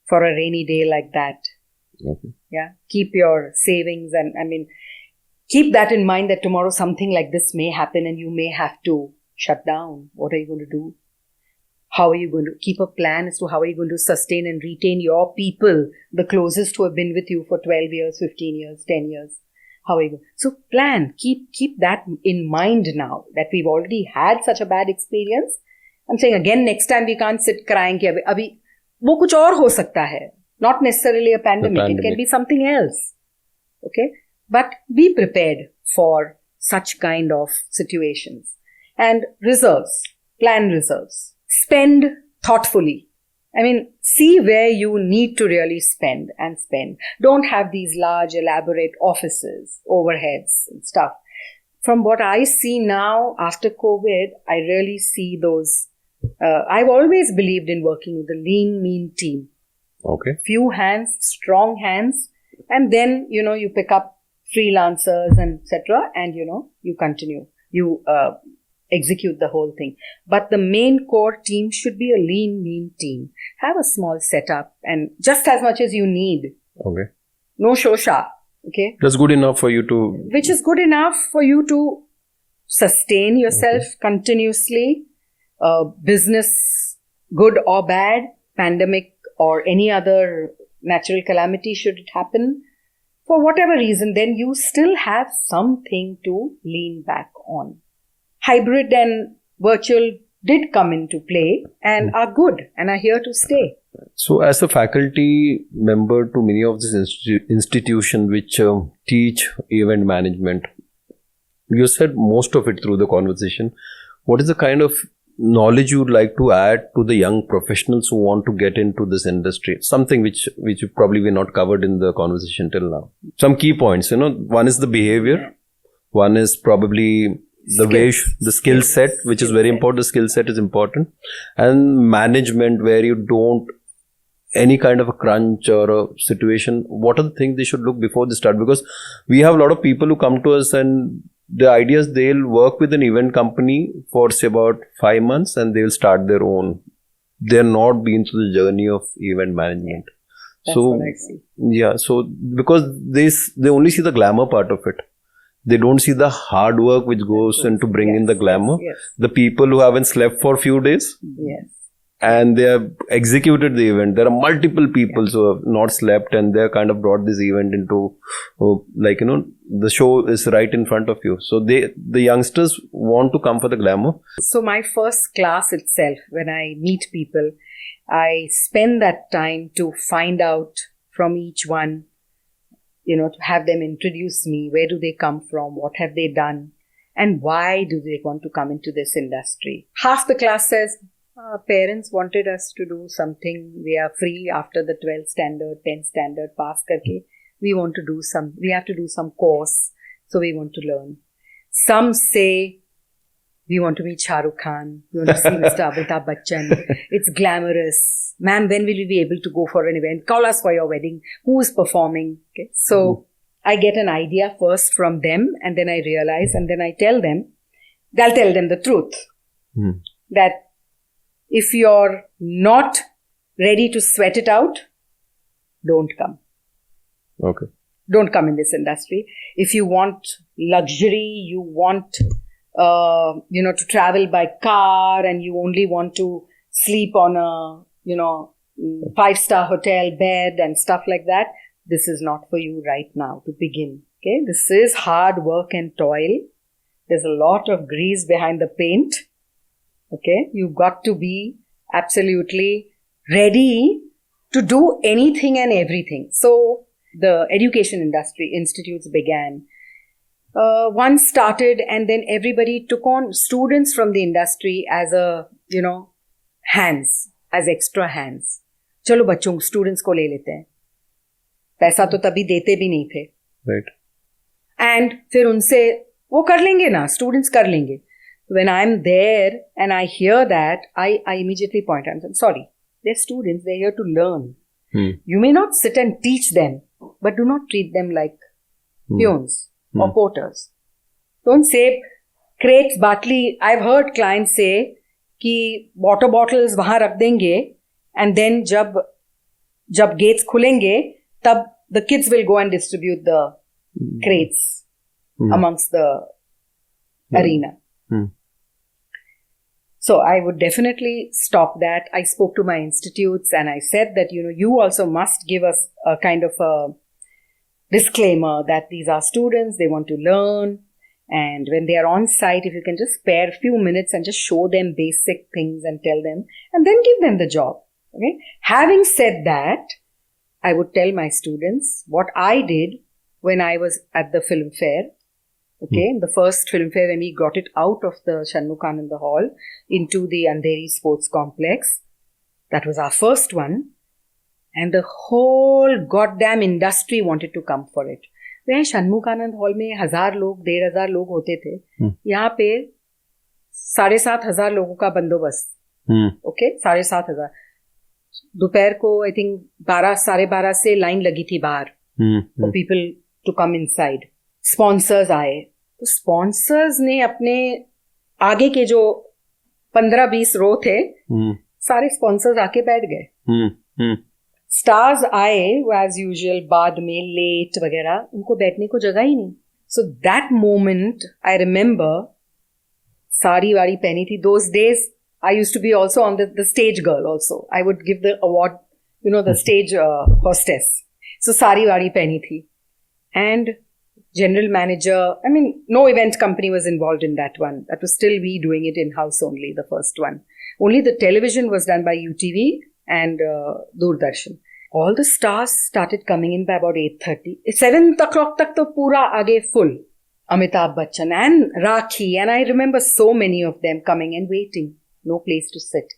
for a rainy day like that. Okay. Yeah, keep your savings and keep that in mind that tomorrow something like this may happen and you may have to shut down. What are you going to do? How are you going to keep a plan as to how are you going to sustain and retain your people, the closest who have been with you for 12 years, 15 years, 10 years? How are you going? So plan, keep that in mind now that we've already had such a bad experience. I'm saying again, next time we can't sit crying कि अभी वो कुछ और हो सकता है. Not necessarily a pandemic. It can be something else. Okay? But be prepared for such kind of situations. And reserves. Plan reserves. Spend thoughtfully. See where you need to really spend and spend. Don't have these large, elaborate offices, overheads and stuff. From what I see now, after COVID, I really see those. I've always believed in working with a lean, mean team. Okay. Few hands, strong hands. And then, you pick up freelancers and etc. And, you continue. You execute the whole thing. But the main core team should be a lean, mean team. Have a small setup and just as much as you need. Okay. No shosha. Okay. That's good enough for you to... Which is good enough for you to sustain yourself continuously. Business, good or bad, pandemic or any other natural calamity should it happen, for whatever reason, then you still have something to lean back on. Hybrid and virtual did come into play and are good and are here to stay. So, as a faculty member to many of these institutions which teach event management, you said most of it through the conversation. What is the kind of knowledge you would like to add to the young professionals who want to get into this industry? Something which you probably were not covered in the conversation till now. Some key points, one is the behavior, one is probably the skill set, which is very important. The skill set is important, and management where you don't any kind of a crunch or a situation. What are the things they should look before they start? Because we have a lot of people who come to us and the idea is they'll work with an event company for say about 5 months and they'll start their own. They're not been through the journey of event management. That's what I see. Yeah, so because they only see the glamour part of it. They don't see the hard work which goes into bring in the glamour. Yes. The people who haven't slept for a few days. Yes. And they have executed the event. There are multiple people who have not slept and they have kind of brought this event into, the show is right in front of you. So the youngsters want to come for the glamour. So my first class itself, when I meet people, I spend that time to find out from each one, to have them introduce me. Where do they come from? What have they done? And why do they want to come into this industry? Half the class says, parents wanted us to do something. We are free after the 12th standard, 10th standard, pass karke. We have to do some course. So we want to learn. Some say, we want to meet Shah Rukh Khan. We want to see Mr. Amitabh Bachchan. It's glamorous. Ma'am, when will you be able to go for an event? Call us for your wedding. Who is performing? Okay. So I get an idea first from them and then I realize and then I tell them, I'll tell them the truth. That if you're not ready to sweat it out, don't come. Okay. Don't come in this industry. If you want luxury, you want, to travel by car and you only want to sleep on a, 5-star hotel bed and stuff like that, this is not for you right now to begin. Okay. This is hard work and toil. There's a lot of grease behind the paint. Okay. You've got to be absolutely ready to do anything and everything. So the education industry institutes began. One started and then everybody took on students from the industry as hands, as extra hands. चलो बच्चों students को ले लेते हैं. पैसा तो तभी देते भी नहीं थे. Right. And फिर उनसे वो कर लेंगे ना, students कर लेंगे. When I'm there and I hear that, I immediately point out and say, sorry, they're students, they're here to learn. You may not sit and teach them, but do not treat them like peons or porters. Don't say, crates, batli. I've heard clients say, कि water bottles वहाँ रख देंगे and then जब gates खुलेंगे, तब the kids will go and distribute the crates amongst the arena. So I would definitely stop that. I spoke to my institutes and I said that, you also must give us a kind of a disclaimer that these are students, they want to learn. And when they are on site, if you can just spare a few minutes and just show them basic things and tell them and then give them the job. Okay. Having said that, I would tell my students what I did when I was at the film fair. Okay, the first film fair when we got it out of the Shanmukananda Hall into the Andheri Sports Complex. That was our first one. And the whole goddamn industry wanted to come for it. वहाँ Shanmukananda Hall में 1,000 लोग, 1,500 लोग होते थे. यहाँ पे 7,500 लोगों का बंदोबस्त. Okay, 7,500. दोपहर को I think 12, 12:30 से लाइन लगी थी बाहर for people to come inside. Sponsors आए तो स्पॉन्सर्स ने अपने आगे के जो 15-20 रो थे, सारे स्पॉन्सर्स आके बैठ गए. स्टार्स आए एज यूजुअल बाद में लेट वगैरह, उनको बैठने को जगह ही नहीं. So that moment I remember, sari वाड़ी पहनी थी. Those days I used to be also on the stage girl also. I would give the award, the stage hostess. So sari wadi pehni thi. And general manager, I mean, no event company was involved in that one. That was still we doing it in-house only, the first one. Only the television was done by UTV and Doordarshan. All the stars started coming in by about 8:30. 7 o'clock tak to pura aage full. Amitabh Bachchan and Rakhi. And I remember so many of them coming and waiting. No place to sit.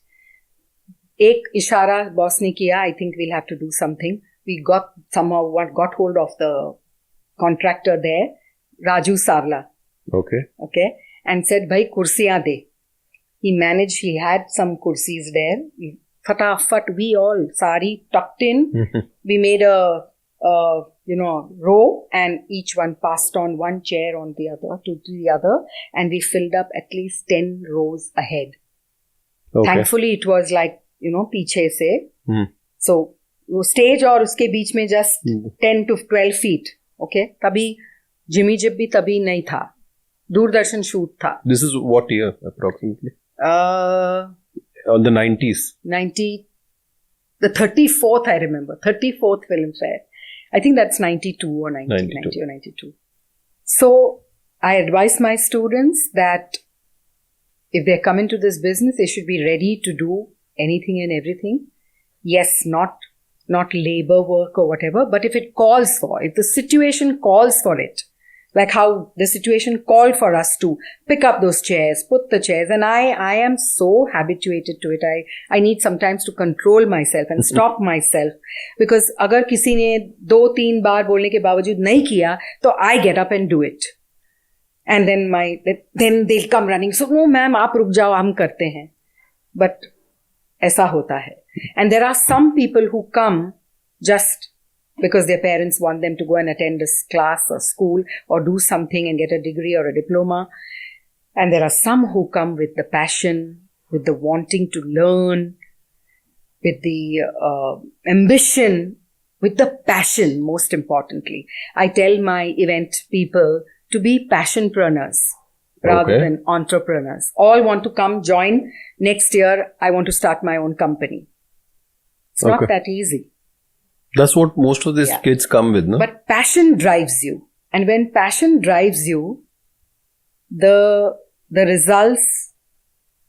एक इशारा boss ने किया, I think we'll have to do something. We got hold of the contractor there, Raju Sarla. Okay. And said, "Bhai, kursiyan de." He managed. He had some kursis there. Fatafat, we all sari tucked in. We made a row, and each one passed on one chair on the other to the other, and we filled up at least 10 rows ahead. Thankfully it was like पीछे से. So वो stage और उसके बीच में just 10 to 12 feet. Okay, तभी Jimmy zip भी तभी नहीं था. दूरदर्शन शूट था. This is what year approximately? On the 90s. The 34th I remember. 34th film fair. I think that's 92 or 90 or 92. So I advise my students that if they come into this business, they should be ready to do anything and everything. Yes, not labor work or whatever, but if it calls for, if the situation calls for it, like how the situation called for us to pick up those chairs, put the chairs, and I am so habituated to it. I need sometimes to control myself and stop myself, because अगर किसी ने 2-3 बार बोलने के बावजूद नहीं किया, तो I get up and do it. And then they'll come running. So, no, ma'am, आप रुक जाओ, हम करते हैं. But ऐसा होता है. And there are some people who come just because their parents want them to go and attend a class or school or do something and get a degree or a diploma. And there are some who come with the passion, with the wanting to learn, with the ambition, with the passion, most importantly. I tell my event people to be passionpreneurs rather than entrepreneurs. All want to come join. Next year, I want to start my own company. It's not that easy. That's what most of these kids come with, no? But passion drives you. And when passion drives you, the results,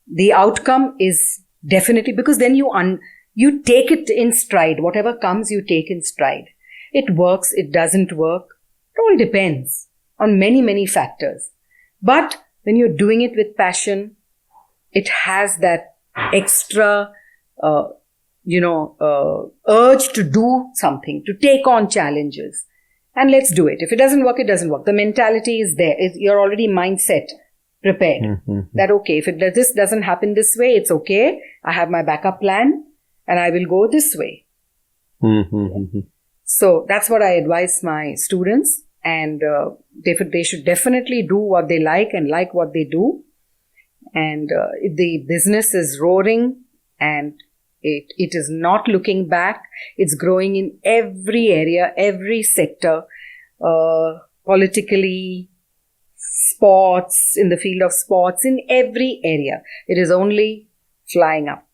the outcome is definitely, because then you take it in stride. Whatever comes, you take in stride. It works, it doesn't work. It all depends on many, many factors. But when you're doing it with passion, it has that extra, urge to do something, to take on challenges. And let's do it. If it doesn't work, it doesn't work. The mentality is there. You're already mindset prepared. That, okay, if this doesn't happen this way, it's okay. I have my backup plan and I will go this way. So that's what I advise my students. And they should definitely do what they like and like what they do. And the business is roaring and it is not looking back. It's growing in every area, every sector, politically, sports, in the field of sports, in every area. It is only flying up.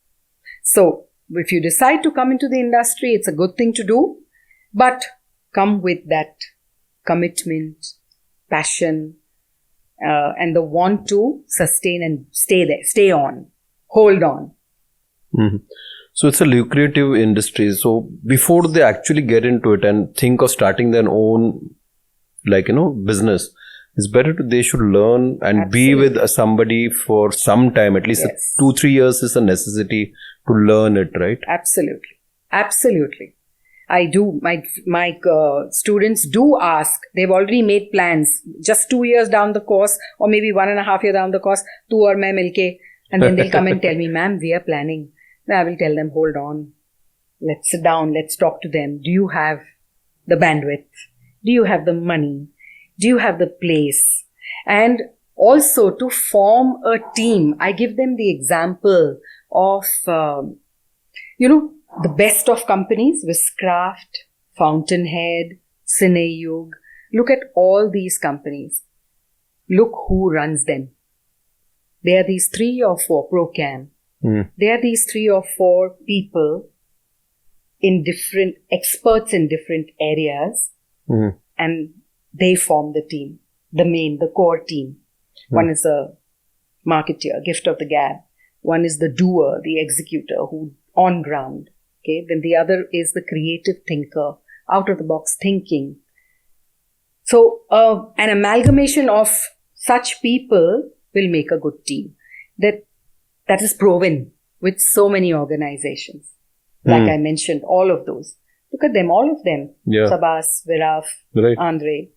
So if you decide to come into the industry, it's a good thing to do, but come with that commitment, passion, and the want to sustain and stay on, hold on. So it's a lucrative industry. So before they actually get into it and think of starting their own, business, it's better they should learn and be with somebody for some time. At least 2-3 years is a necessity to learn it, right? Absolutely. I do. My students do ask. They've already made plans. Just 2 years down the course, or maybe 1.5 years down the course, tu aur main milke, and then they'll come and tell me, "Ma'am, we are planning." Then I will tell them, "Hold on. Let's sit down. Let's talk to them. Do you have the bandwidth? Do you have the money? Do you have the place?" And Also, to form a team, I give them the example of, the best of companies, Wishcraft, Fountainhead, Cineyug. Look at all these companies. Look who runs them. They are these 3 or 4, Procam. They are these 3 or 4 people experts in different areas, and they form the team, the core team. One is a marketeer, gift of the gab. One is the doer, the executor, who on ground. Okay, then the other is the creative thinker, out of the box thinking. So an amalgamation of such people will make a good team. That is proven with so many organizations. Like I mentioned, all of those. Look at them, all of them. Yeah. Sabas, Viraf, Right. Andre,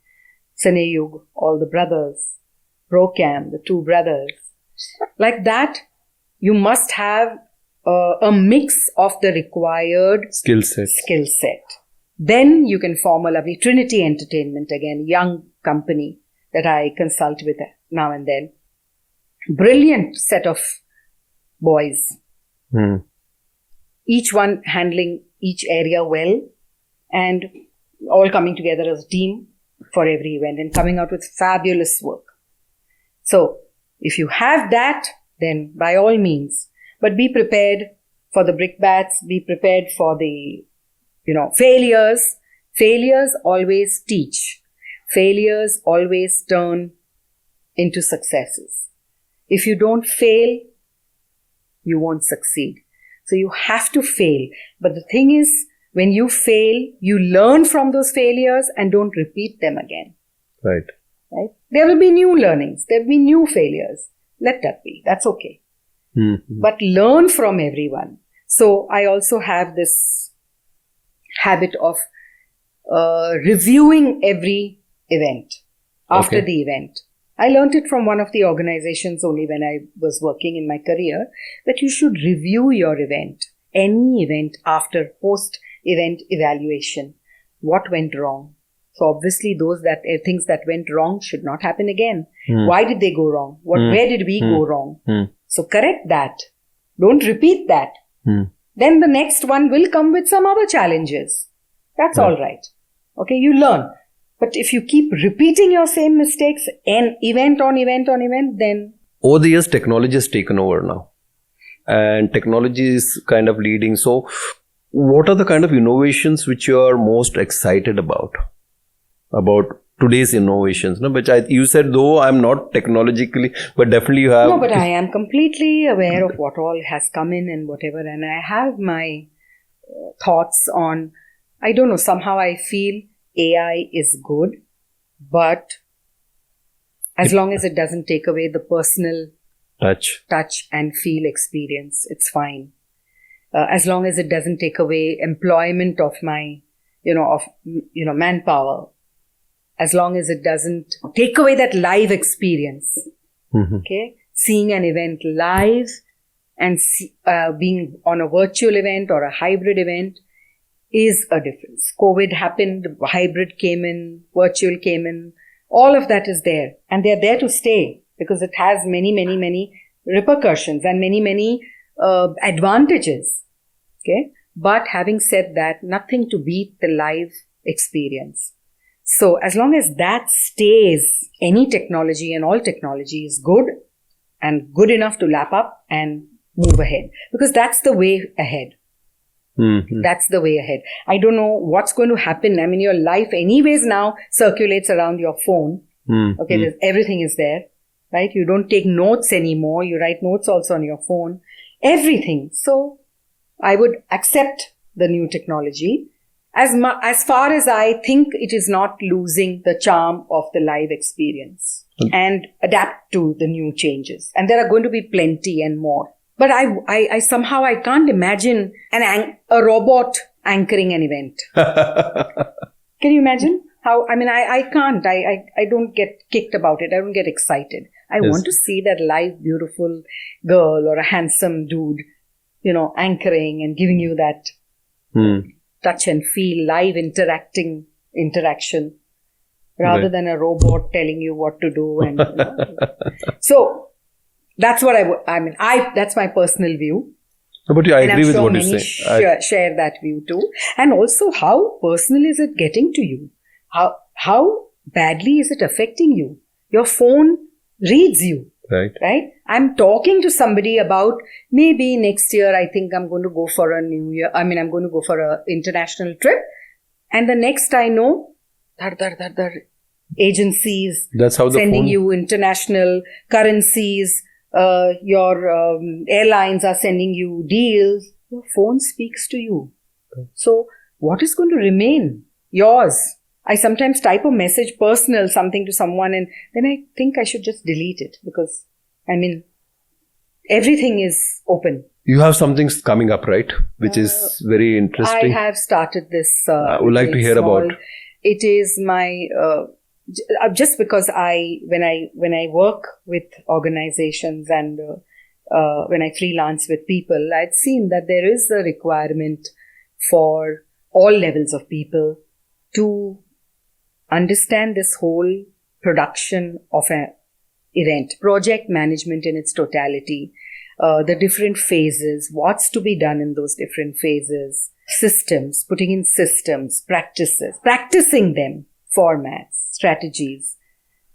Saneyug, all the brothers, Procam, the 2 brothers. Like that, you must have a mix of the required Skill set. Then you can form a lovely Trinity Entertainment, again, young company that I consult with now and then. Brilliant set of boys. Each one handling each area well, and all coming together as a team for every event and coming out with fabulous work. So, if you have that, then by all means, but be prepared for the brickbats, be prepared for the, failures. Failures always teach. Failures always turn into successes. If you don't fail, you won't succeed. So you have to fail. But the thing is, when you fail, you learn from those failures and don't repeat them again. Right. There will be new learnings. There will be new failures. Let that be. That's okay. But learn from everyone. So I also have this habit of reviewing every event after the event. I learned it from one of the organizations only when I was working in my career, that you should review your event, any event after post-event evaluation. What went wrong? So obviously those things that went wrong should not happen again. Why did they go wrong? Where did we go wrong? So correct that. Don't repeat that. Then the next one will come with some other challenges. That's all right. Okay, you learn. But if you keep repeating your same mistakes and event on event on event, then... Over the years, technology has taken over now. And technology is kind of leading. So, what are the kind of innovations which you are most excited about? About today's innovations? No, you said, though I'm not technologically, but definitely you have... No, but I am completely aware of what all has come in and whatever. And I have my thoughts on... I don't know, somehow I feel AI is good, but as long as it doesn't take away the personal touch and feel experience, it's fine. As long as it doesn't take away employment of my, manpower. As long as it doesn't take away that live experience. Okay? Seeing an event live and being on a virtual event or a hybrid event is a difference. COVID happened, hybrid came in, virtual came in, all of that is there. And they're there to stay because it has many, many, many repercussions and many, many advantages. Okay? But having said that, nothing to beat the live experience. So as long as that stays, any technology and all technology is good and good enough to lap up and move ahead. Because that's the way ahead. That's the way ahead. I don't know what's going to happen. I mean, your life anyways now circulates around your phone. Okay, everything is there, right? You don't take notes anymore. You write notes also on your phone. Everything. So I would accept the new technology as far as I think it is not losing the charm of the live experience and adapt to the new changes. And there are going to be plenty and more. But I somehow I can't imagine a robot anchoring an event. Can you imagine? I can't. I don't get kicked about it. I don't get excited. I want to see that live, beautiful girl or a handsome dude, anchoring and giving you that touch and feel, live interaction. rather Right. than a robot telling you what to do. And so that's what that's my personal view. But I And I'm agree with sure what you many say. share that view too. And also, how personal is it getting to you? How badly is it affecting you? Your phone reads you, Right. right? I'm talking to somebody about maybe next year, I think I'm going to go for a new year. I'm going to go for an international trip. And the next I know, dar, agencies That's how the sending phone. you international currencies. Your airlines are sending you deals. Your phone speaks to you. So what is going to remain? Yours. I sometimes type a message, personal, something to someone, and then I think I should just delete it because, everything is open. You have something coming up, right? Which is very interesting. I have started this. I would like to hear about. It is my just because when I work with organizations and when I freelance with people, I'd seen that there is a requirement for all levels of people to understand this whole production of an event, project management in its totality, the different phases, what's to be done in those different phases, systems, putting in systems, practices, practicing them, formats, strategies,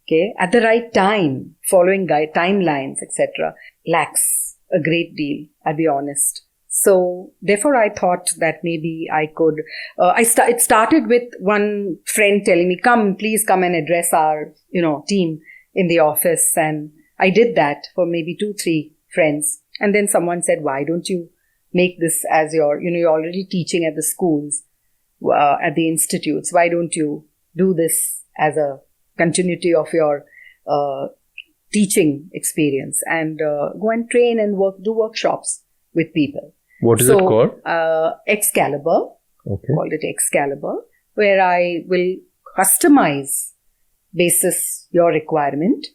okay, at the right time, following timelines, etc., lacks a great deal, I'll be honest. So therefore I thought that maybe I could, it started with one friend telling me, please come and address our, team in the office. And I did that for maybe 2-3 friends. And then someone said, why don't you make this as your, you're already teaching at the schools, at the institutes. Why don't you do this as a continuity of your teaching experience and go and train and do workshops with people. What is it called? Excalibur. Okay. Called it Excalibur, where I will customize basis your requirement,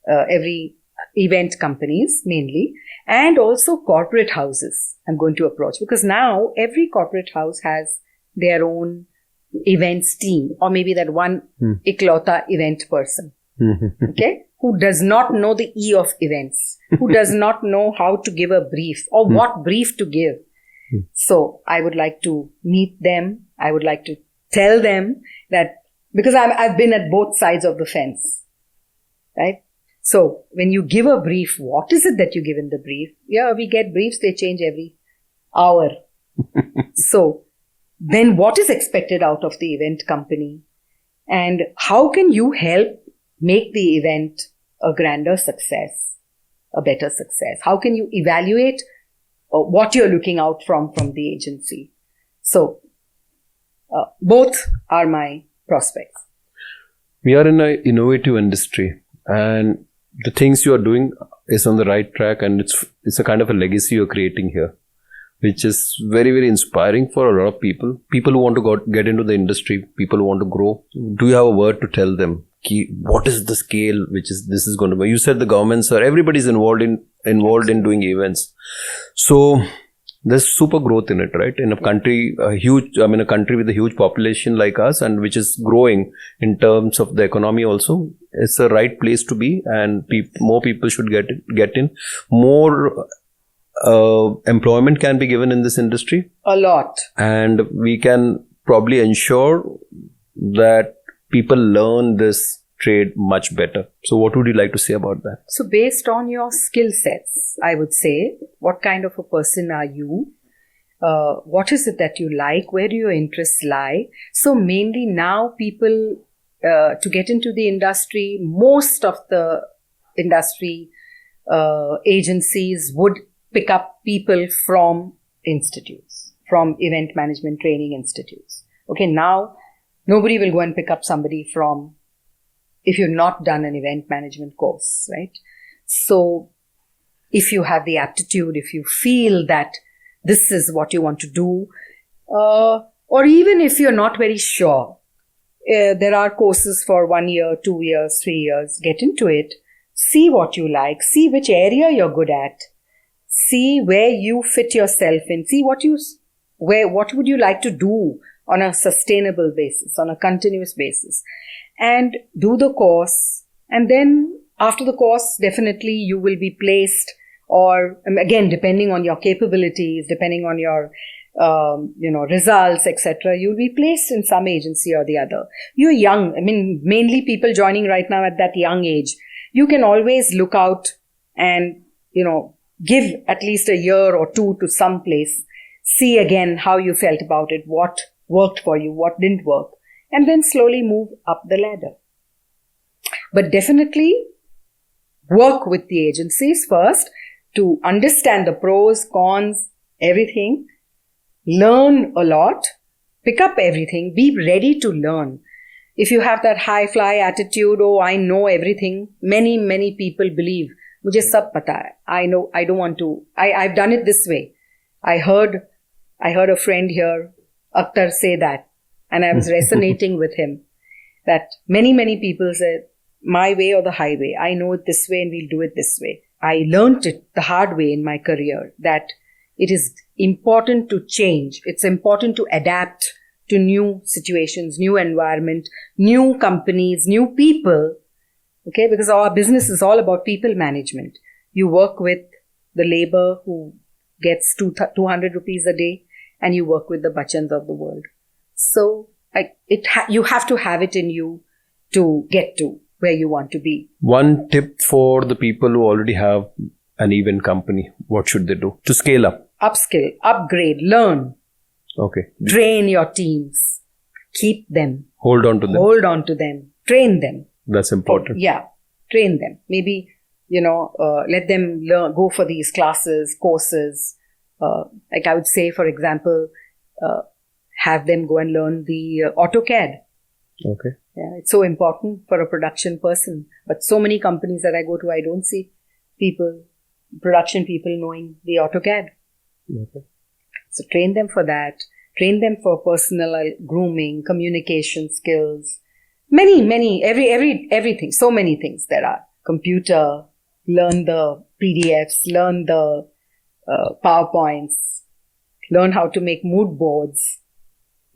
every event companies mainly, and also corporate houses I'm going to approach, because now every corporate house has their own events team, or maybe that one iklota event person, okay, who does not know the E of events, who does not know how to give a brief or what brief to give. So I would like to meet them. I would like to tell them that, because I've been at both sides of the fence, right? So when you give a brief, what is it that you give in the brief? Yeah, we get briefs, they change every hour. So then what is expected out of the event company? And how can you help make the event a grander success, a better success? How can you evaluate what you're looking out from the agency? So both are my prospects. We are in an innovative industry, and the things you are doing is on the right track, and it's a kind of a legacy you're creating here, which is very, very inspiring for a lot of people who want to get into the industry, people who want to grow. Do you have a word to tell them? What is the scale this is going to be? You said the governments everybody's involved in doing events. So there's super growth in it, right? In a country, a country with a huge population like us, and which is growing in terms of the economy also, it's the right place to be, and more people should get in. More employment can be given in this industry. A lot. And we can probably ensure that people learn this trade much better. So what would you like to say about that? So based on your skill sets, I would say, what kind of a person are you? What is it that you like? Where do your interests lie? So mainly now people, to get into the industry, most of the industry agencies would pick up people from institutes, from event management training institutes. Okay, now nobody will go and pick up somebody from, if you've not done an event management course, right? So if you have the aptitude, if you feel that this is what you want to do, or even if you're not very sure, there are courses for 1 year, 2 years, 3 years. Get into it. See what you like. See which area you're good at. See where you fit yourself in. See what would you like to do on a sustainable basis, on a continuous basis. and do the course. And then after the course, definitely you will be placed, or again, depending on your capabilities, depending on your results, etc., you'll be placed in some agency or the other. You're young. I mean, mainly people joining right now at that young age. You can always look out and, give at least a year or two to some place. See again how you felt about it, what worked for you, what didn't work, and then slowly move up the ladder. But definitely work with the agencies first to understand the pros, cons, everything. Learn a lot, pick up everything, be ready to learn. If you have that high fly attitude, oh, I know everything, many people believe, mujhe sab pata hai. I know, I don't want to, I've done it this way. I heard a friend here, Akhtar, say that, and I was resonating with him, that many people said, my way or the highway. I know it this way and we'll do it this way. I learned it the hard way in my career, that it is important to change. It's important to adapt to new situations, new environment, new companies, new people. Okay, because our business is all about people management. You work with the labor who gets 200 rupees a day, and you work with the bachans of the world. So you have to have it in you to get to where you want to be. One tip for the people who already have an event company, what should they do to scale up? Upskill, upgrade, learn. Okay. Train your teams. Keep them. Hold on to them. Hold on to them. Train them. That's important. Yeah. Train them. Maybe, let them learn, go for these classes, courses. Like I would say, for example, have them go and learn the AutoCAD. Okay. Yeah, it's so important for a production person. But so many companies that I go to, I don't see production people knowing the AutoCAD. Okay. So train them for that. Train them for personal grooming, communication skills. Everything. So many things there are. Computer, learn the PDFs, learn the PowerPoints, learn how to make mood boards.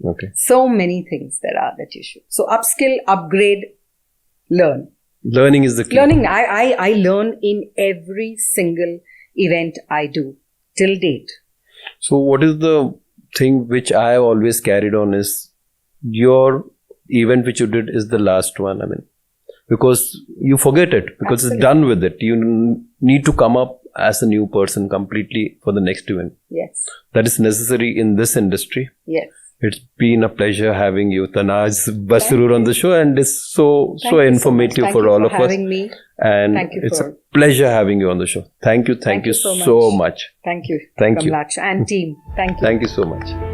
Okay. So many things there are that you should. So upskill, upgrade, learn. Learning is the key. Learning. I learn in every single event I do till date. So what is the thing which I have always carried on is your event which you did is the last one. I mean, because you forget it, because Absolutely. It's done with it. You need to come up as a new person completely for the next event. Yes. That is necessary in this industry. Yes. It's been a pleasure having you, Tanaz Basrur, on the show, and it's so informative for all of us. Having me. And it's a pleasure having you on the show. Thank you so much. Thank you, Thank you. Kamlaksh and team. Thank you. Thank you so much.